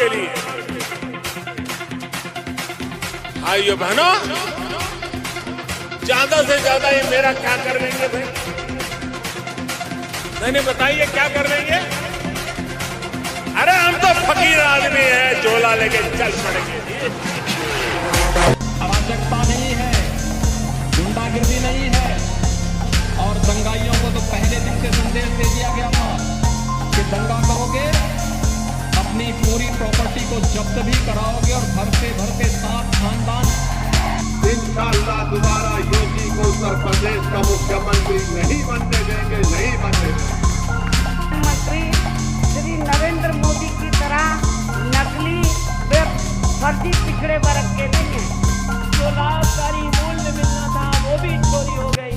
के लिए। भाइयों बहनों, ज्यादा से ज्यादा ये मेरा क्या कर लेंगे भाई? नहीं बताइए क्या कर लेंगे? अरे हम तो फकीर आदमी हैं, झोला लेके चल पड़ेंगे। अराजकता नहीं है, गुंडागिर्दी नहीं है, और दंगाइयों को तो पहले दिन से संदेश दे दिया गया था कि दंगा करोगे अपनी पूरी प्रॉपर्टी को जब्त भी कराओगे और भरते 7 खानदान। इंशाअल्लाह दोबारा योगी को उत्तर प्रदेश का मुख्यमंत्री नहीं बनने देंगे, नहीं बनने देंगे। प्रधानमंत्री श्री नरेंद्र मोदी की तरह नकली व फर्जी पिछड़े वर्ग के नहीं है। जो लाभकारी मूल्य मिलना था वो भी चोरी हो गई,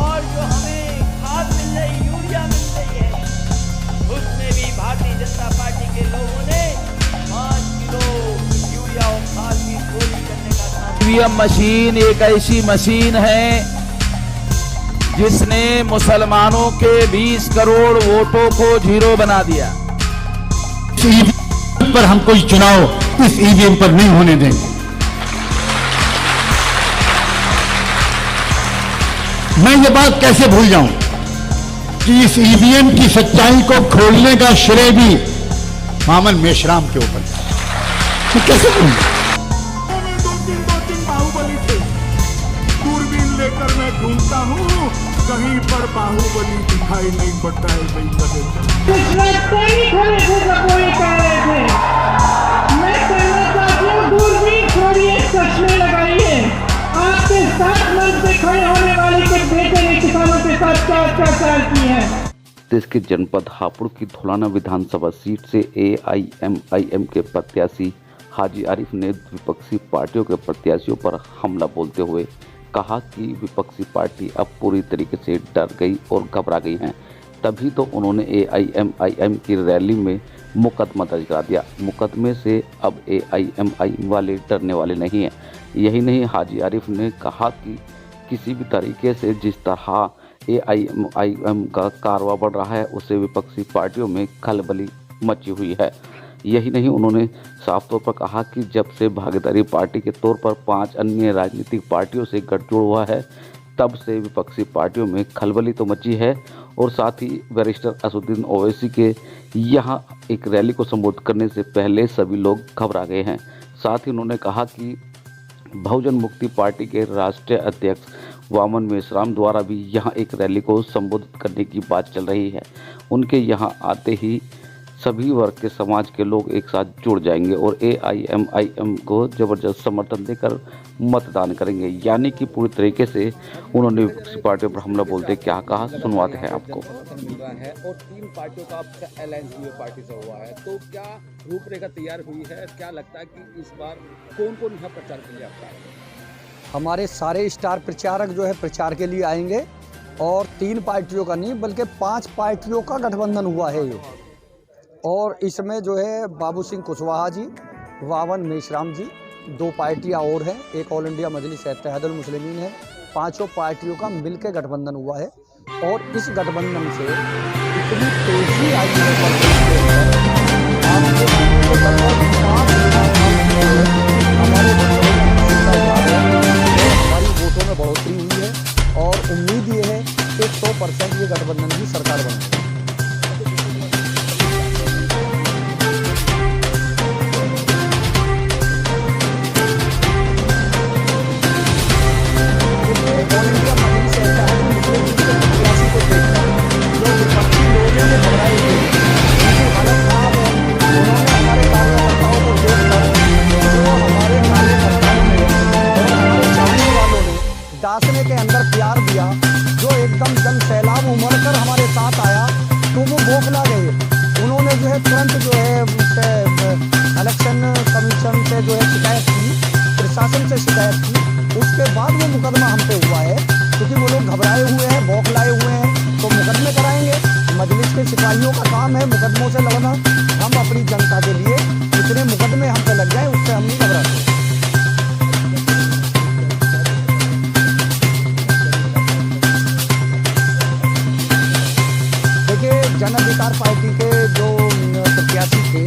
और जो हमें खाद मिल रही, यूरिया मिल रही है, उसमें भी भारतीय जनता पार्टी के लोगों ने 5 किलो यूरिया और खाद की चोरी करने का काम। ईवीएम मशीन एक ऐसी मशीन है जिसने मुसलमानों के 20 करोड़ वोटों को जीरो बना दिया। ईवीएम पर हम कोई चुनाव इस ईवीएम पर नहीं होने देंगे। मैं ये बात कैसे भूल जाऊं कि इस ईवीएम की सच्चाई को खोलने का श्रेय भी मामन मेश्राम के ऊपर कैसे भूल? दो तीन बाहुबली थे। दूरबीन लेकर मैं ढूंढता हूँ, कहीं पर बाहुबली दिखाई नहीं पड़ता है। कोई कह रहे थे, मैं कहना चाहती हूँ दूरबीन छोड़िए, चश्मे लगाइए। आपके साथ मंच पे खड़े होने वाले के बेटे ने किसानों के साथ क्या अत्याचार किए हैं। देश के जनपद हापुड़ की धौलाना विधानसभा सीट से AIMIM के प्रत्याशी हाजी आरिफ ने विपक्षी पार्टियों के प्रत्याशियों पर हमला बोलते हुए कहा कि विपक्षी पार्टी अब पूरी तरीके से डर गई और घबरा गई हैं। तभी तो उन्होंने AIMIM की रैली में मुकदमा दर्ज करा दिया। मुकदमे से अब AIMIM वाले डरने वाले नहीं हैं। यही नहीं, हाजी आरिफ ने कहा कि किसी भी तरीके से जिस तरह AIMIM का कारवा बढ़ रहा है उससे विपक्षी पार्टियों में खलबली मची हुई है। यही नहीं, उन्होंने साफ तौर पर कहा कि जब से भागीदारी पार्टी के तौर पर 5 अन्य राजनीतिक पार्टियों से गठजोड़ हुआ है तब से विपक्षी पार्टियों में खलबली तो मची है, और साथ ही बैरिस्टर असदुद्दीन ओवैसी के यहाँ एक रैली को संबोधित करने से पहले सभी लोग घबरा गए हैं। साथ ही उन्होंने कहा कि बहुजन मुक्ति पार्टी के राष्ट्रीय अध्यक्ष वामन मेश्राम द्वारा भी यहाँ एक रैली को संबोधित करने की बात चल रही है। उनके यहाँ आते ही सभी वर्ग के समाज के लोग एक साथ जुड़ जाएंगे और AIMIM को जबरदस्त समर्थन देकर मतदान करेंगे। यानी कि पूरी तरीके से उन्होंने विपक्षी पार्टियों पर हमला बोलते क्या कहा, सुनवाते हैं आपको। है और 3 पार्टियों का आपका अलायंस भी पार्टी से हुआ है, तो क्या रूपरेखा तैयार हुई है? क्या लगता है कि इस बार कौन यहाँ प्रचार के लिए आपका? हमारे सारे स्टार प्रचारक जो है प्रचार के लिए आएंगे, और 3 पार्टियों का नहीं बल्कि 5 पार्टियों का गठबंधन हुआ है ये। और इसमें जो है बाबू सिंह कुशवाहा जी, वामन मेश्राम जी, 2 पार्टियां और हैं, एक ऑल इंडिया मजलिस इत्तेहादुल मुस्लिमीन है। 5 पार्टियों का मिलकर गठबंधन हुआ है, और इस गठबंधन से इतनी तेजी आई है हमारी वोटों में बढ़ोतरी हुई है, और उम्मीद ये है कि 100% ये गठबंधन की सरकार बनेगी। दासने के अंदर प्यार दिया, जो एकदम जन सैलाब उमड़ कर हमारे साथ आया, तो वो बौखला गए। उन्होंने जो है तुरंत जो है इलेक्शन कमीशन से जो है शिकायत की, प्रशासन से शिकायत की। उसके बाद वो मुकदमा हम पे हुआ है, क्योंकि वो लोग घबराए हुए हैं, बौखलाए हुए हैं, तो मुकदमे कराएंगे। मजलिस के सिपाहियों का काम है मुकदमों से लड़ना। हम अपनी जनता के लिए जितने मुकदमे हम पे लग जाए उससे हम नहीं घबराते। जन अधिकार पार्टी के जो प्रत्याशी थे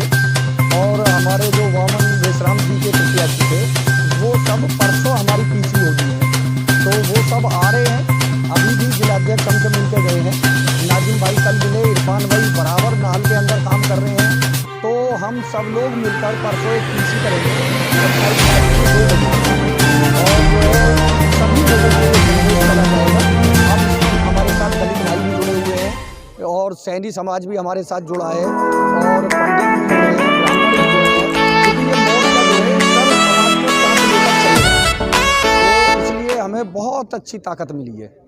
अध्यक्ष हमसे मिलके गए हैं, नाजिम भाई कल मिले, इरफान भाई बराबर नाहल के अंदर काम कर रहे हैं। तो हम सब लोग मिलकर परसों एक पीसी करेंगे 27 तारीख को 2 बजे, और जो है सभी लोगों को निर्देश करा जाएगा। अब हमारे साथ दलित भाई भी जुड़े हुए हैं और सैनी समाज भी हमारे साथ जुड़ा है और पंडित भी जुड़े हैं, ब्राह्मण भी जुड़े हैं, क्योंकि ये मोर्चा जो है सर्व समाज को साथ लेकर चलेगा। तो इसलिए हमें बहुत अच्छी ताकत मिली है।